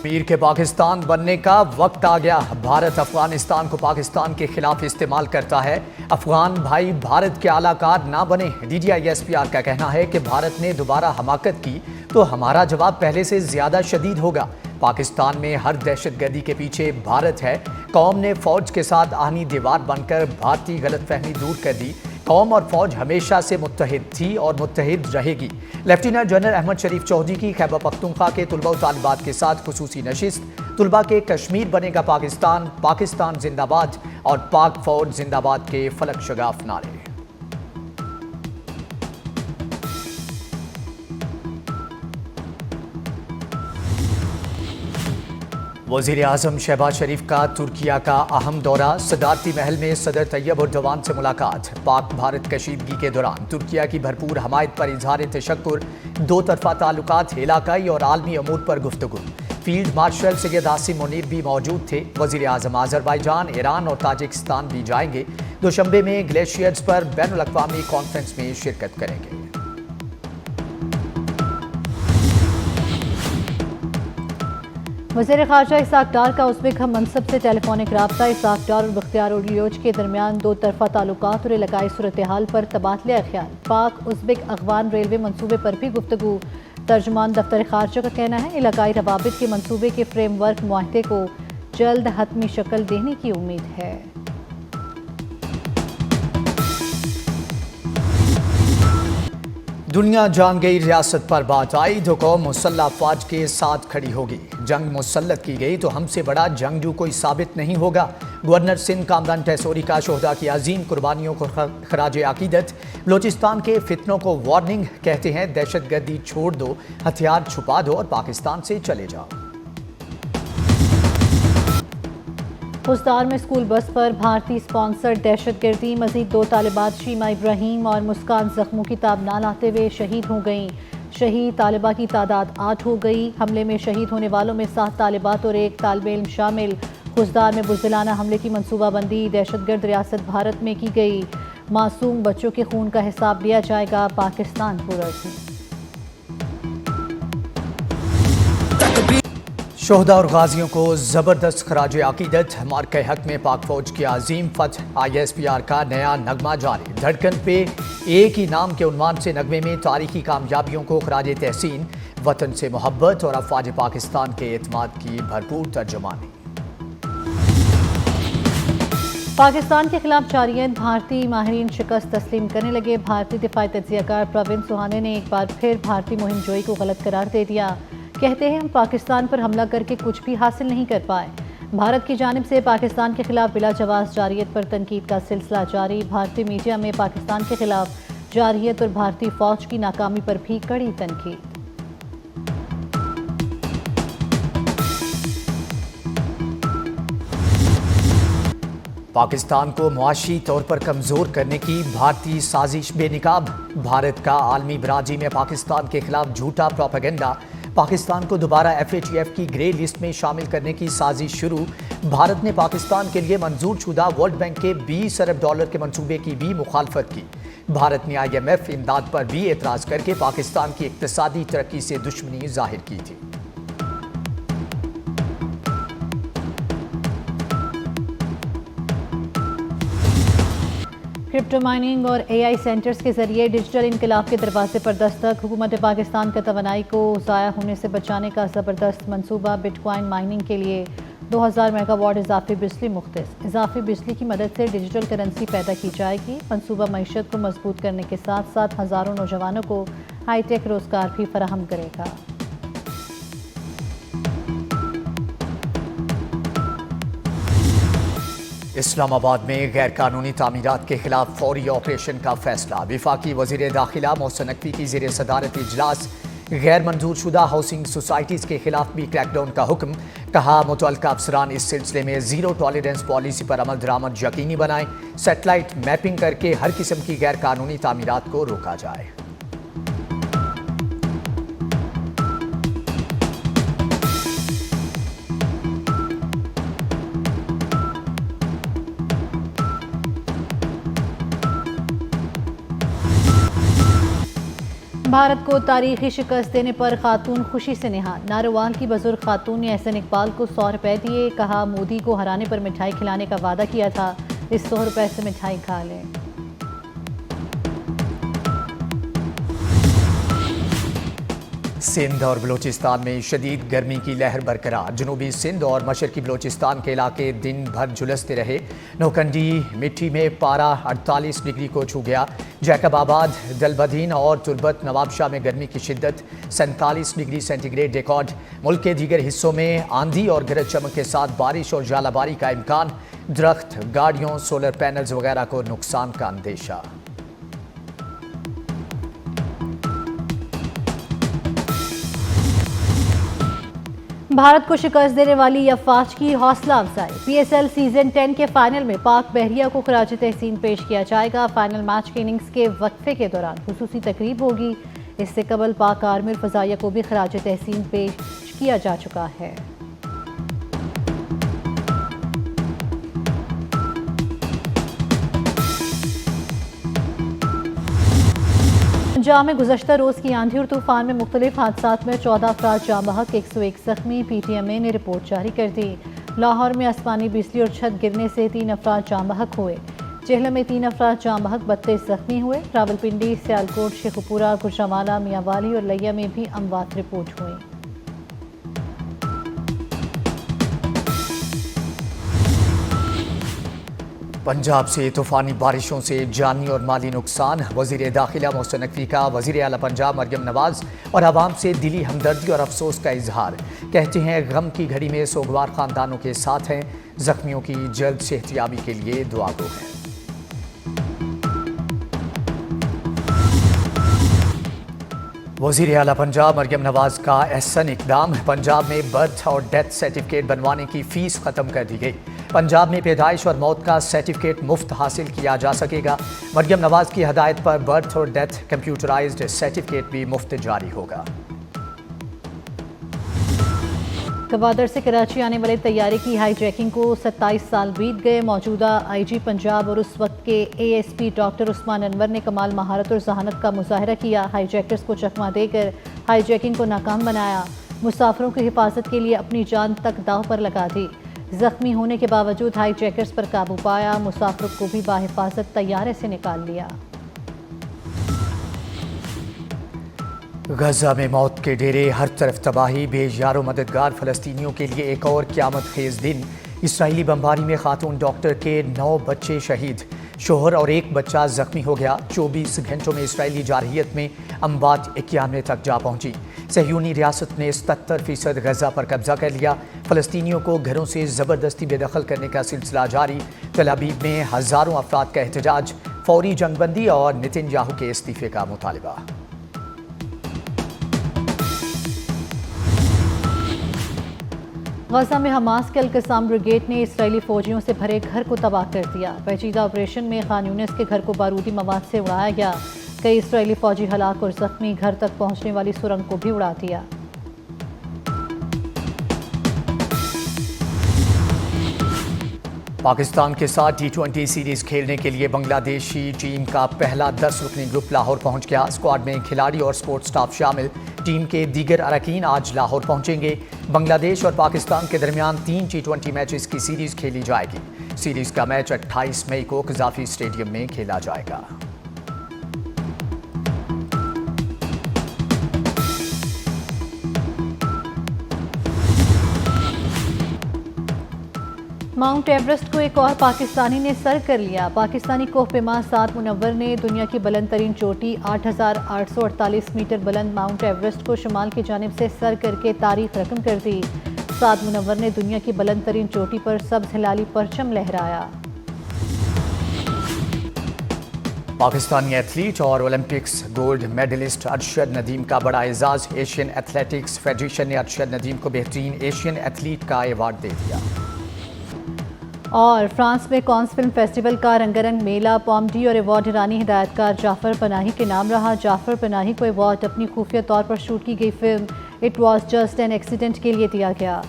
कश्मीर के पाकिस्तान बनने का वक्त आ गया। भारत अफगानिस्तान को पाकिस्तान के खिलाफ इस्तेमाल करता है। अफगान भाई भारत के आलाकार ना बने। DGI-SPR का कहना है कि भारत ने दोबारा हमाकत की तो हमारा जवाब पहले से ज्यादा शदीद होगा। पाकिस्तान में हर दहशतगर्दी के पीछे भारत है। कौम ने फौज के साथ आहनी दीवार बनकर भारतीय गलतफहमी दूर कर दी। कौम और फौज हमेशा से मुत्तहिद थी और मुत्तहिद रहेगी। लेफ्टिनेंट जनरल अहमद शरीफ चौधरी की खैबर पख्तूनख्वा के तुलबा और तालिबात के साथ खुसूसी नशिस्त। तुलबा के कश्मीर बनेगा पाकिस्तान, पाकिस्तान जिंदाबाद और पाक फौज जिंदाबाद के फलक शगाफ नारे। वज़ीर आज़म शहबाज शरीफ का तुर्किया का अहम दौरा। सदारती महल में सदर तैयब उर्दवान से मुलाकात। पाक भारत कशीदगी के दौरान तुर्किया की भरपूर हमायत पर इजहार तशक्कुर। दो तरफा ताल्लुकात, इलाकाई और आलमी अमूर पर गुफ्तगू। फील्ड मार्शल सैयद आसिम मुनीर भी मौजूद थे। वज़ीर आज़म अज़रबैजान, ईरान और ताजिकिस्तान भी जाएंगे। दोशंबे में ग्लेशियर्स पर बैनुल अक़वामी कॉन्फ्रेंस में शिरकत करेंगे। वज़ीर ख़ारजा इसाक डार का उज़्बेक हम मनसब से टेलीफोनिक रब्ता। इसाक डार और बख्तियार उलियोज के दरमियान दो तरफा ताल्लुकात और इलाकाई सूरत हाल पर तबादला ख्याल। पाक उज़्बेक अफ़गान रेलवे मनसूबे पर भी गुफ्तगू। तर्जुमान दफ्तर ख़ारजा का कहना है इलाकाई रवाबित के मनसूबे के फ्रेमवर्क मुआहदे को जल्द हतमी शक्ल देने की उम्मीद है। दुनिया जान गई रियासत पर बात आई तो कौम मुसल्लह अफवाज के साथ खड़ी होगी। जंग मुसल्लत की गई तो हमसे बड़ा जंगजू कोई साबित नहीं होगा। गवर्नर सिंध कामरान टैसोरी का शोहदा की अजीम कुर्बानियों को खराज अकीदत। बलोचिस्तान के फितनों को वार्निंग, कहते हैं दहशतगर्दी छोड़ दो, हथियार छुपा दो और पाकिस्तान से चले जाओ। खुजदार में स्कूल बस पर भारतीय स्पॉन्सर्ड दहशतगर्दी। मजीद दो तालिबात शीमा इब्राहिम और मुस्कान जख्मों की ताब ना लाते हुए शहीद हो गईं। शहीद तालिबा की तादाद 8 हो गई। हमले में शहीद होने वालों में 7 तालिबात और 1 तालिब इल्म शामिल। खुजदार में बुज़दिलाना हमले की मनसूबाबंदी दहशतगर्द रियासत भारत में की गई। मासूम बच्चों के खून का हिसाब लिया जाएगा पाकिस्तान पूरब में। शोहदा और गाजियों को ज़बरदस्त खराज अकीदत। मार्के हक में पाक फौज की अजीम फतह। ISPR का नया नगमा जारी। धड़कन पे एक ही नाम के उन्वान से नगमे में तारीखी कामयाबियों को खराज तहसीन। वतन से मोहब्बत और अफवाज पाकिस्तान के एतमाद की भरपूर तर्जुमानी। पाकिस्तान के खिलाफ जारियत भारतीय माहिरीन शिकस्त तस्लीम करने लगे। भारतीय दिफाई तज्जियाकार प्रवीण सुहाने ने एक बार फिर भारतीय मुहिम जोई को गलत करार दे दिया। कहते हैं हम पाकिस्तान पर हमला करके कुछ भी हासिल नहीं कर पाए। भारत की जानिब से पाकिस्तान के खिलाफ बिला जवाज जारियत पर तनकीद का सिलसिला जारी। भारतीय मीडिया में पाकिस्तान के खिलाफ जारियत और भारतीय फौज की नाकामी पर भी कड़ी तनकीद। पाकिस्तान को मुआशी तौर पर कमजोर करने की भारतीय साजिश बेनकाब। भारत का आलमी बरादरी में पाकिस्तान के खिलाफ झूठा प्रोपेगेंडा। पाकिस्तान को दोबारा FATF की ग्रे लिस्ट में शामिल करने की साजिश शुरू। भारत ने पाकिस्तान के लिए मंजूर शुदा वर्ल्ड बैंक के $20 अरब के मंसूबे की भी मुखालफत की। भारत ने IMF इमदाद पर भी एतराज करके पाकिस्तान की इक्तिसादी तरक्की से दुश्मनी जाहिर की थी। क्रिप्टो माइनिंग और AI सेंटर्स के जरिए डिजिटल इनकलाब के दरवाजे पर दस्तक। हुकूमत पाकिस्तान का तवानाई को ज़ाया होने से बचाने का ज़बरदस्त मंसूबा। बिटकॉइन माइनिंग के लिए 2000 मेगावाट इजाफी बिजली मुख्तस। इजाफी बिजली की मदद से डिजिटल करेंसी पैदा की जाएगी। मंसूबा मईशत को मजबूत करने के साथ साथ हज़ारों नौजवानों को हाईटेक रोजगार भी फराहम करेगा। इस्लामाबाद में गैर कानूनी तामीरात के खिलाफ फौरी ऑपरेशन का फैसला। विफाकी वज़ीर दाखिला मोहसिन नकवी की ज़ेर सदारत इजलास। गैर मंजूर शुदा हाउसिंग सोसाइटीज़ के खिलाफ भी क्रैकडाउन का हुक्म। कहा मुतल्लिका अफसरान इस सिलसिले में ज़ीरो टॉलरेंस पॉलिसी पर अमल दरामद यकीनी बनाएं। सेटेलाइट मैपिंग करके हर किस्म की गैर कानूनी तामीरात को रोका जाए। بھارت کو تاریخی شکست دینے پر خاتون خوشی سے نہال، ناروال کی بزرگ خاتون نے احسن اقبال کو 100 روپے دیے، کہا مودی کو ہرانے پر مٹھائی کھلانے کا وعدہ کیا تھا، اس 100 روپے سے مٹھائی کھا لیں۔ سندھ اور بلوچستان میں شدید گرمی کی لہر برقرار، جنوبی سندھ اور مشرقی بلوچستان کے علاقے دن بھر جھلستے رہے۔ نوکنڈی مٹی میں پارہ 48 ڈگری کو چھو گیا۔ جیکب آباد، دلبدین اور تربت نوابشاہ میں گرمی کی شدت 47 ڈگری سینٹی گریڈ ریکارڈ۔ ملک کے دیگر حصوں میں آندھی اور گرج چمک کے ساتھ بارش اور ژالہ باری کا امکان، درخت، گاڑیوں، سولر پینلز وغیرہ کو نقصان کا اندیشہ۔ بھارت کو شکست دینے والی افواج کی حوصلہ افزائی، پی ایس ایل سیزن 10 کے فائنل میں پاک بحریہ کو خراج تحسین پیش کیا جائے گا۔ فائنل میچ کے اننگز کے وقفے کے دوران خصوصی تقریب ہوگی، اس سے قبل پاک آرمی اور فضائیہ کو بھی خراج تحسین پیش کیا جا چکا ہے۔ پنجاب میں گزشتہ روز کی آندھی اور طوفان میں مختلف حادثات میں 14 افراد جاں بحق، 101 زخمی۔ پی ٹی ایم اے نے رپورٹ جاری کر دی۔ لاہور میں آسمانی بجلی اور چھت گرنے سے 3 افراد جاں بحق ہوئے۔ جہلم میں 3 افراد جاں بحق، 32 زخمی ہوئے۔ راولپنڈی، سیالکوٹ، شیخوپورہ، گوجرانوالہ، میاں والی اور لیا میں بھی اموات رپورٹ ہوئیں۔ پنجاب سے طوفانی بارشوں سے جانی اور مالی نقصان، وزیر داخلہ محسن نقوی کا وزیر اعلیٰ پنجاب مریم نواز اور عوام سے دلی ہمدردی اور افسوس کا اظہار۔ کہتے ہیں غم کی گھڑی میں سوگوار خاندانوں کے ساتھ ہیں، زخمیوں کی جلد صحتیابی کے لیے دعا گو ہیں۔ وزیر اعلیٰ پنجاب مریم نواز کا احسن اقدام، پنجاب میں برتھ اور ڈیتھ سرٹیفکیٹ بنوانے کی فیس ختم کر دی گئی۔ پنجاب میں پیدائش اور موت کا سرٹیفکیٹ مفت حاصل کیا جا سکے گا۔ مریم نواز کی ہدایت پر برتھ اور ڈیتھ کمپیوٹرائزڈ سرٹیفکیٹ بھی مفت جاری ہوگا۔ گوادر سے کراچی آنے والے طیارے کی ہائی جیکنگ کو 27 سال بیت گئے۔ موجودہ آئی جی پنجاب اور اس وقت کے اے ایس پی ڈاکٹر عثمان انور نے کمال مہارت اور ذہانت کا مظاہرہ کیا، ہائی جیکرز کو چکمہ دے کر ہائی جیکنگ کو ناکام بنایا، مسافروں کی حفاظت کے لیے اپنی جان تک داؤ پر لگا دی۔ زخمی ہونے کے باوجود ہائی جیکرز پر قابو پایا، مسافروں کو بھی بحفاظت طیارے سے نکال لیا۔ غزہ میں موت کے ڈیرے، ہر طرف تباہی، بے یار و مددگار فلسطینیوں کے لیے ایک اور قیامت خیز دن۔ اسرائیلی بمباری میں خاتون ڈاکٹر کے 9 بچے شہید، شوہر اور 1 بچہ زخمی ہو گیا۔ 24 گھنٹوں میں اسرائیلی جارحیت میں اموات 91 تک جا پہنچی۔ صہیونی ریاست نے 77% غزہ پر قبضہ کر لیا۔ فلسطینیوں کو گھروں سے زبردستی بے دخل کرنے کا سلسلہ جاری۔ تل ابیب میں ہزاروں افراد کا احتجاج، فوری جنگ بندی اور نتن یاہو کے استعفے کا مطالبہ۔ غزہ میں حماس کے القسام بریگیڈ نے اسرائیلی فوجیوں سے بھرے گھر کو تباہ کر دیا۔ پیچیدہ آپریشن میں خان یونس کے گھر کو بارودی مواد سے اڑایا گیا، کئی اسرائیلی فوجی ہلاک اور زخمی، گھر تک پہنچنے والی سرنگ کو بھی اڑا دیا۔ پاکستان کے ساتھ T20 سیریز کھیلنے کے لیے بنگلہ دیشی ٹیم کا پہلا 10 رکنی گروپ لاہور پہنچ گیا۔ اسکواڈ میں کھلاڑی اور سپورٹ سٹاف شامل۔ ٹیم کے دیگر اراکین آج لاہور پہنچیں گے۔ بنگلہ دیش اور پاکستان کے درمیان 3 T20 میچز کی سیریز کھیلی جائے گی۔ سیریز کا میچ 28 مئی کو قذافی اسٹیڈیم میں کھیلا جائے گا۔ ماؤنٹ ایورسٹ کو ایک اور پاکستانی نے سر کر لیا۔ پاکستانی کوہ پیما سعد منور نے دنیا کی بلند ترین چوٹی 8,848 میٹر بلند ماؤنٹ ایورسٹ کو شمال کی جانب سے سر کر کے تاریخ رقم کر دی۔ سعد منور نے دنیا کی بلند ترین چوٹی پر سبز ہلالی پرچم لہرایا۔ پاکستانی ایتھلیٹ اور Olympics gold medallist Arshad Nadeem کا بڑا اعزاز، ایشین ایتھلیٹکس فیڈریشن نے ارشد ندیم کو بہترین ایشین ایتھلیٹ کا ایوارڈ دے دیا۔ اور فرانس میں کانس فلم فیسٹیول کا رنگا رنگ میلہ، پومڈی اور ایوارڈ ایرانی ہدایت کار جعفر پناہی کے نام رہا۔ جعفر پناہی کو ایوارڈ اپنی خفیہ طور پر شوٹ کی گئی film it was just an accident کے لیے دیا گیا۔